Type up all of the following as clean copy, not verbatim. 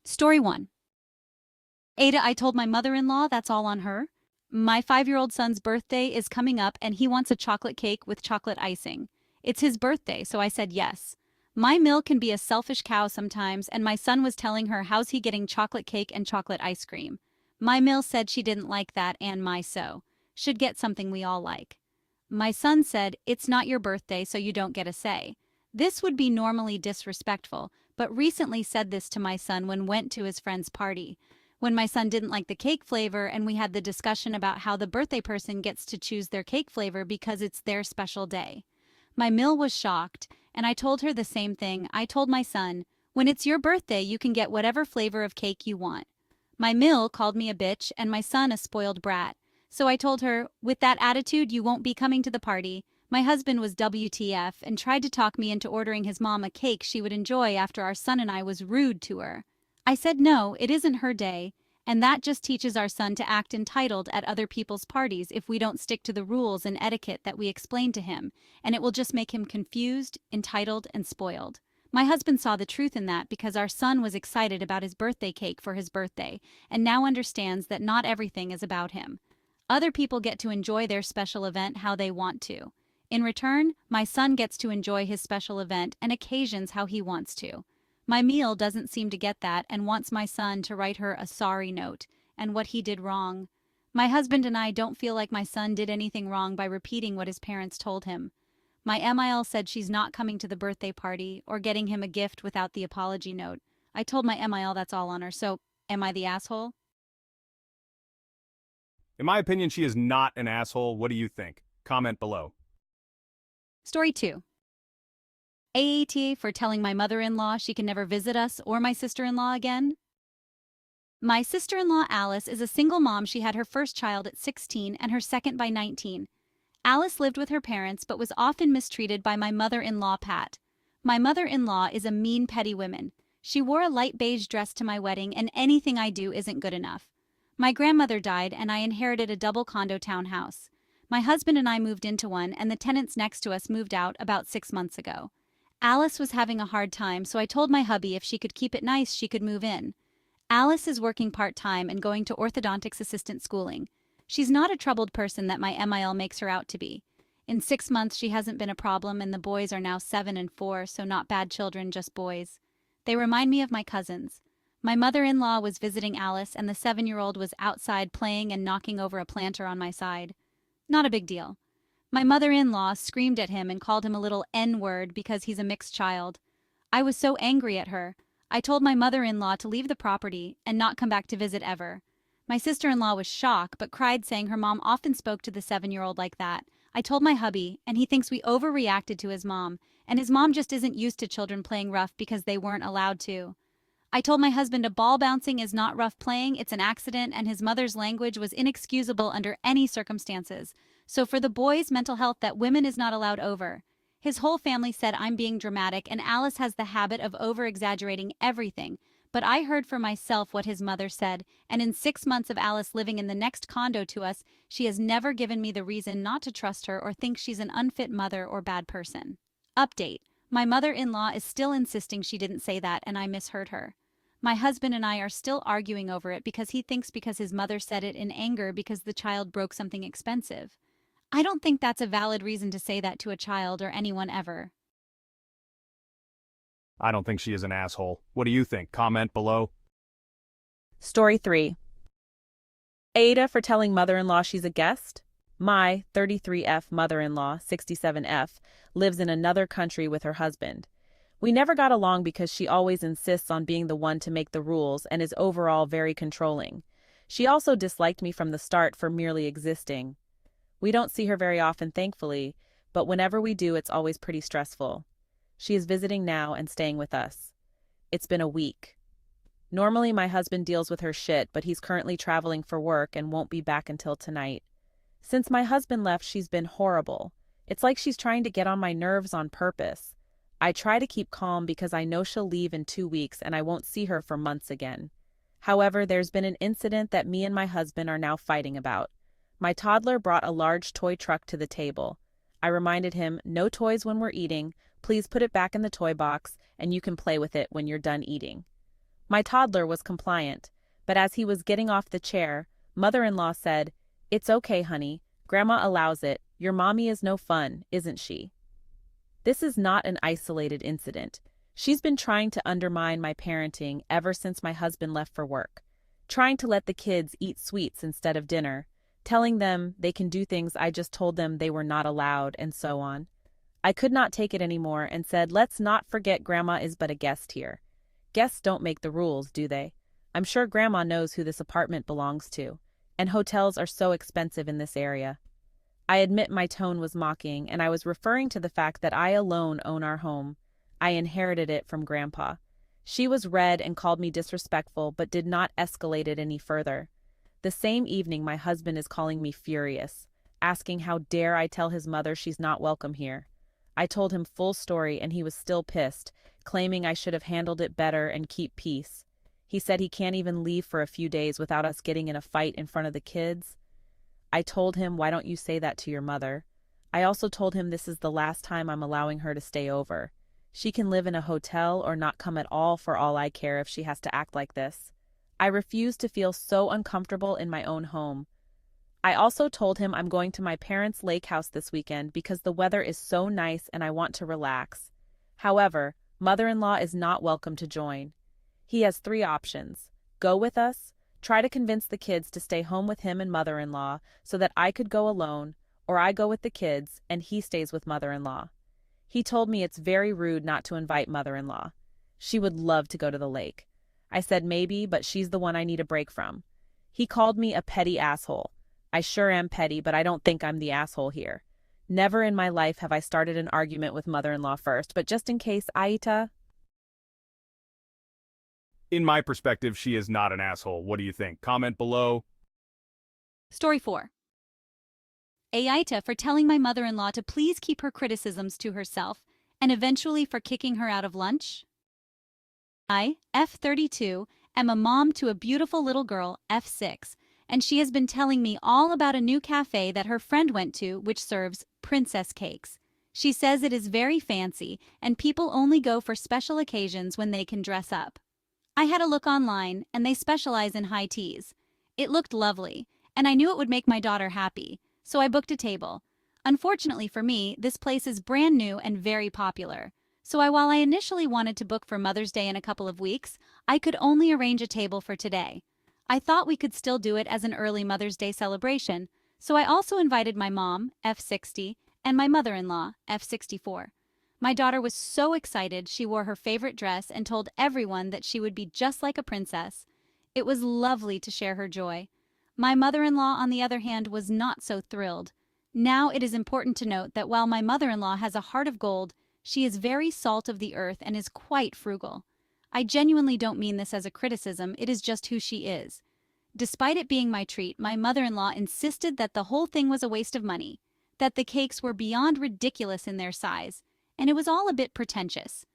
Story 1. Ada, I told my mother-in-law that's all on her. My 5-year-old son's birthday is coming up and he wants a chocolate cake with chocolate icing. It's his birthday, so I said yes. My Mill can be a selfish cow sometimes, and my son was telling her how's he getting chocolate cake and chocolate ice cream. My Mill said she didn't like that and my so. Should get something we all like. My son said, it's not your birthday, so you don't get a say. This would be normally disrespectful, but recently said this to my son when went to his friend's party. When my son didn't like the cake flavor and we had the discussion about how the birthday person gets to choose their cake flavor because it's their special day. My Mill was shocked, and I told her the same thing I told my son, when it's your birthday you can get whatever flavor of cake you want. My Mill called me a bitch and my son a spoiled brat. So I told her, with that attitude you won't be coming to the party. My husband was WTF and tried to talk me into ordering his mom a cake she would enjoy after our son and I was rude to her. I said no, it isn't her day, and that just teaches our son to act entitled at other people's parties if we don't stick to the rules and etiquette that we explain to him, and it will just make him confused, entitled, and spoiled. My husband saw the truth in that because our son was excited about his birthday cake for his birthday, and now understands that not everything is about him. Other people get to enjoy their special event how they want to. In return, my son gets to enjoy his special event and occasions how he wants to. My Meal doesn't seem to get that and wants my son to write her a sorry note and what he did wrong. My husband and I don't feel like my son did anything wrong by repeating what his parents told him. My MIL said she's not coming to the birthday party or getting him a gift without the apology note. I told my MIL that's all on her, so am I the asshole? In my opinion, she is not an asshole. What do you think? Comment below. Story 2. AATA for telling my mother-in-law she can never visit us or my sister-in-law again. My sister-in-law Alice is a single mom. She had her first child at 16 and her second by 19. Alice lived with her parents but was often mistreated by my mother-in-law Pat. My mother-in-law is a mean, petty woman. She wore a light beige dress to my wedding and anything I do isn't good enough. My grandmother died and I inherited a double condo townhouse. My husband and I moved into one and the tenants next to us moved out about 6 months ago. Alice was having a hard time, so I told my hubby if she could keep it nice, she could move in. Alice is working part-time and going to orthodontics assistant schooling. She's not a troubled person that my MIL makes her out to be. In 6 months, she hasn't been a problem, and the boys are now 7 and 4, so not bad children, just boys. They remind me of my cousins. My mother-in-law was visiting Alice, and the 7-year-old was outside playing and knocking over a planter on my side. Not a big deal. My mother-in-law screamed at him and called him a little N-word because he's a mixed child. I was so angry at her. I told my mother-in-law to leave the property and not come back to visit ever. My sister-in-law was shocked but cried, saying her mom often spoke to the 7-year-old like that. I told my hubby, and he thinks we overreacted to his mom, and his mom just isn't used to children playing rough because they weren't allowed to. I told my husband a ball bouncing is not rough playing, it's an accident, and his mother's language was inexcusable under any circumstances. So for the boys' mental health that women is not allowed over. His whole family said I'm being dramatic and Alice has the habit of over-exaggerating everything. But I heard for myself what his mother said, and in 6 months of Alice living in the next condo to us, she has never given me the reason not to trust her or think she's an unfit mother or bad person. Update. My mother-in-law is still insisting she didn't say that and I misheard her. My husband and I are still arguing over it because he thinks because his mother said it in anger because the child broke something expensive. I don't think that's a valid reason to say that to a child or anyone ever. I don't think she is an asshole. What do you think? Comment below. Story 3. Ada for telling mother-in-law she's a guest. My 33F mother-in-law, 67F, lives in another country with her husband. We never got along because she always insists on being the one to make the rules and is overall very controlling. She also disliked me from the start for merely existing. We don't see her very often, thankfully, but whenever we do, it's always pretty stressful. She is visiting now and staying with us. It's been a week. Normally, my husband deals with her shit, but he's currently traveling for work and won't be back until tonight. Since my husband left, she's been horrible. It's like she's trying to get on my nerves on purpose. I try to keep calm because I know she'll leave in 2 weeks and I won't see her for months again. However, there's been an incident that me and my husband are now fighting about. My toddler brought a large toy truck to the table. I reminded him, no toys when we're eating, please put it back in the toy box, and you can play with it when you're done eating. My toddler was compliant, but as he was getting off the chair, mother-in-law said, "It's okay, honey. Grandma allows it. Your mommy is no fun, isn't she?" This is not an isolated incident. She's been trying to undermine my parenting ever since my husband left for work, trying to let the kids eat sweets instead of dinner, telling them they can do things I just told them they were not allowed, and so on. I could not take it anymore and said, "Let's not forget Grandma is but a guest here. Guests don't make the rules, do they? I'm sure Grandma knows who this apartment belongs to, and hotels are so expensive in this area." I admit my tone was mocking, and I was referring to the fact that I alone own our home. I inherited it from Grandpa. She was red and called me disrespectful, but did not escalate it any further. The same evening, my husband is calling me furious, asking how dare I tell his mother she's not welcome here. I told him full story, and he was still pissed, claiming I should have handled it better and keep peace. He said he can't even leave for a few days without us getting in a fight in front of the kids. I told him, "Why don't you say that to your mother?" I also told him this is the last time I'm allowing her to stay over. She can live in a hotel or not come at all for all I care if she has to act like this. I refuse to feel so uncomfortable in my own home. I also told him I'm going to my parents' lake house this weekend because the weather is so nice and I want to relax. However, mother-in-law is not welcome to join. He has 3 options: go with us, try to convince the kids to stay home with him and mother-in-law so that I could go alone, or I go with the kids and he stays with mother-in-law. He told me it's very rude not to invite mother-in-law. She would love to go to the lake. I said maybe, but she's the one I need a break from. He called me a petty asshole. I sure am petty, but I don't think I'm the asshole here. Never in my life have I started an argument with mother-in-law first, but just in case, Aita. In my perspective, she is not an asshole. What do you think? Comment below. Story 4. Aita for telling my mother-in-law to please keep her criticisms to herself, and eventually for kicking her out of lunch. I, F32, am a mom to a beautiful little girl, F6, and she has been telling me all about a new cafe that her friend went to which serves princess cakes. She says it is very fancy, and people only go for special occasions when they can dress up. I had a look online, and they specialize in high teas. It looked lovely, and I knew it would make my daughter happy, so I booked a table. Unfortunately for me, this place is brand new and very popular. So while I initially wanted to book for Mother's Day in a couple of weeks, I could only arrange a table for today. I thought we could still do it as an early Mother's Day celebration, so I also invited my mom, F60, and my mother-in-law, F64. My daughter was so excited she wore her favorite dress and told everyone that she would be just like a princess. It was lovely to share her joy. My mother-in-law, on the other hand, was not so thrilled. Now it is important to note that while my mother-in-law has a heart of gold, she is very salt of the earth and is quite frugal. I genuinely don't mean this as a criticism, it is just who she is. Despite it being my treat, my mother-in-law insisted that the whole thing was a waste of money, that the cakes were beyond ridiculous in their size, and it was all a bit pretentious.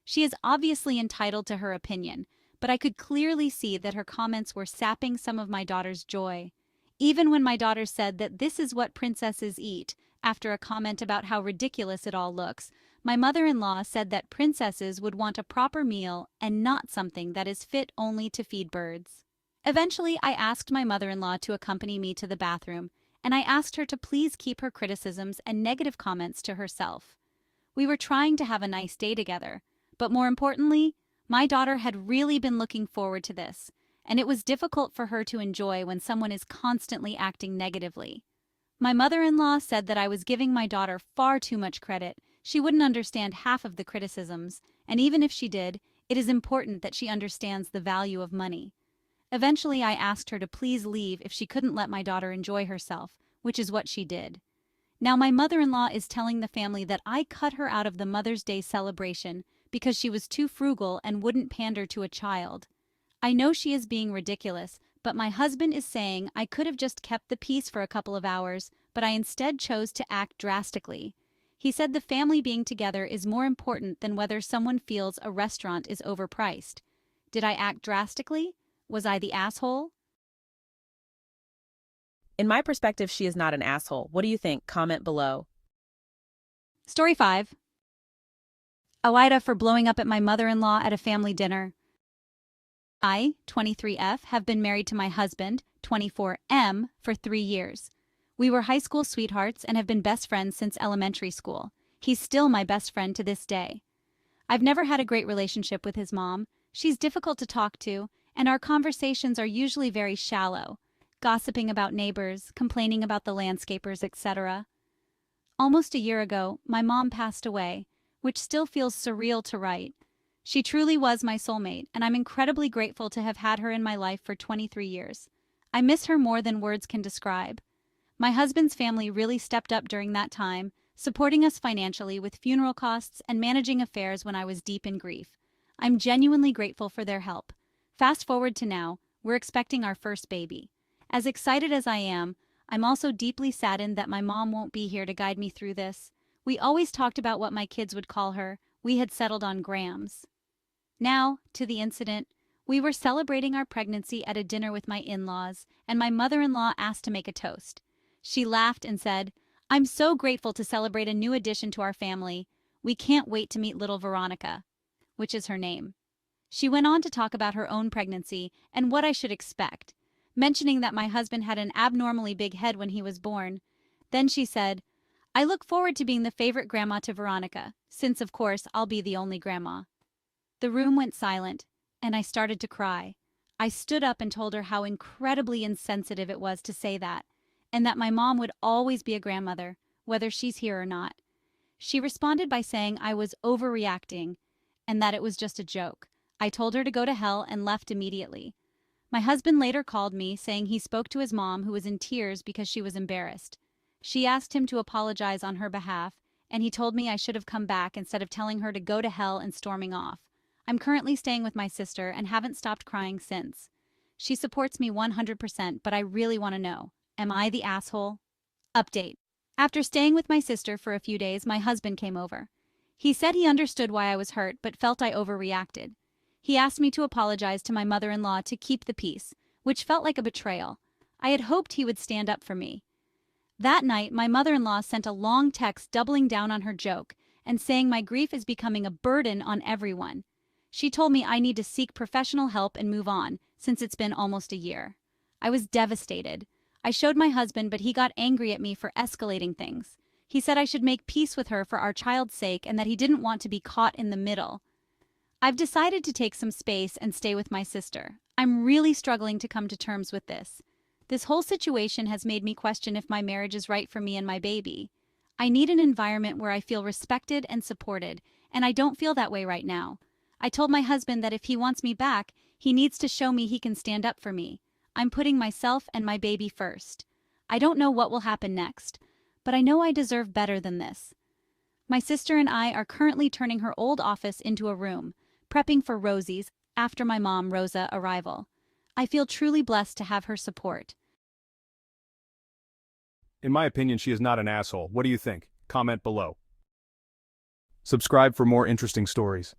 She is obviously entitled to her opinion, but I could clearly see that her comments were sapping some of my daughter's joy. Even when my daughter said that this is what princesses eat, after a comment about how ridiculous it all looks, my mother-in-law said that princesses would want a proper meal and not something that is fit only to feed birds. Eventually, I asked my mother-in-law to accompany me to the bathroom, and I asked her to please keep her criticisms and negative comments to herself. We were trying to have a nice day together, but more importantly, my daughter had really been looking forward to this, and it was difficult for her to enjoy when someone is constantly acting negatively. My mother-in-law said that I was giving my daughter far too much credit. She wouldn't understand half of the criticisms, and even if she did, it is important that she understands the value of money. Eventually, I asked her to please leave if she couldn't let my daughter enjoy herself, which is what she did. Now, my mother-in-law is telling the family that I cut her out of the Mother's Day celebration because she was too frugal and wouldn't pander to a child. I know she is being ridiculous, but my husband is saying I could have just kept the peace for a couple of hours, but I instead chose to act drastically. He said the family being together is more important than whether someone feels a restaurant is overpriced. Did I act drastically? Was I the asshole? In my perspective, she is not an asshole. What do you think? Comment below. Story 5. Aida for blowing up at my mother-in-law at a family dinner. I, 23F, have been married to my husband, 24M, for 3 years. We were high school sweethearts and have been best friends since elementary school. He's still my best friend to this day. I've never had a great relationship with his mom. She's difficult to talk to, and our conversations are usually very shallow, gossiping about neighbors, complaining about the landscapers, etc. Almost a year ago, my mom passed away, which still feels surreal to write. She truly was my soulmate, and I'm incredibly grateful to have had her in my life for 23 years. I miss her more than words can describe. My husband's family really stepped up during that time, supporting us financially with funeral costs and managing affairs when I was deep in grief. I'm genuinely grateful for their help. Fast forward to now, we're expecting our first baby. As excited as I am, I'm also deeply saddened that my mom won't be here to guide me through this. We always talked about what my kids would call her. We had settled on Grams. Now, to the incident. We were celebrating our pregnancy at a dinner with my in-laws, and my mother-in-law asked to make a toast. She laughed and said, "I'm so grateful to celebrate a new addition to our family. We can't wait to meet little Veronica," which is her name. She went on to talk about her own pregnancy and what I should expect, mentioning that my husband had an abnormally big head when he was born. Then she said, "I look forward to being the favorite grandma to Veronica, since of course I'll be the only grandma." The room went silent, and I started to cry. I stood up and told her how incredibly insensitive it was to say that, and that my mom would always be a grandmother, whether she's here or not. She responded by saying I was overreacting, and that it was just a joke. I told her to go to hell and left immediately. My husband later called me, saying he spoke to his mom, who was in tears because she was embarrassed. She asked him to apologize on her behalf, and he told me I should have come back instead of telling her to go to hell and storming off. I'm currently staying with my sister and haven't stopped crying since. She supports me 100%, but I really want to know, am I the asshole? Update. After staying with my sister for a few days, my husband came over. He said he understood why I was hurt, but felt I overreacted. He asked me to apologize to my mother-in-law to keep the peace, which felt like a betrayal. I had hoped he would stand up for me. That night, my mother-in-law sent a long text doubling down on her joke and saying my grief is becoming a burden on everyone. She told me I need to seek professional help and move on, since it's been almost a year. I was devastated. I showed my husband, but he got angry at me for escalating things. He said I should make peace with her for our child's sake and that he didn't want to be caught in the middle. I've decided to take some space and stay with my sister. I'm really struggling to come to terms with this. This whole situation has made me question if my marriage is right for me and my baby. I need an environment where I feel respected and supported, and I don't feel that way right now. I told my husband that if he wants me back, he needs to show me he can stand up for me. I'm putting myself and my baby first. I don't know what will happen next, but I know I deserve better than this. My sister and I are currently turning her old office into a room, prepping for Rosie's, after my mom, Rosa, arrival. I feel truly blessed to have her support. In my opinion, she is not an asshole. What do you think? Comment below. Subscribe for more interesting stories.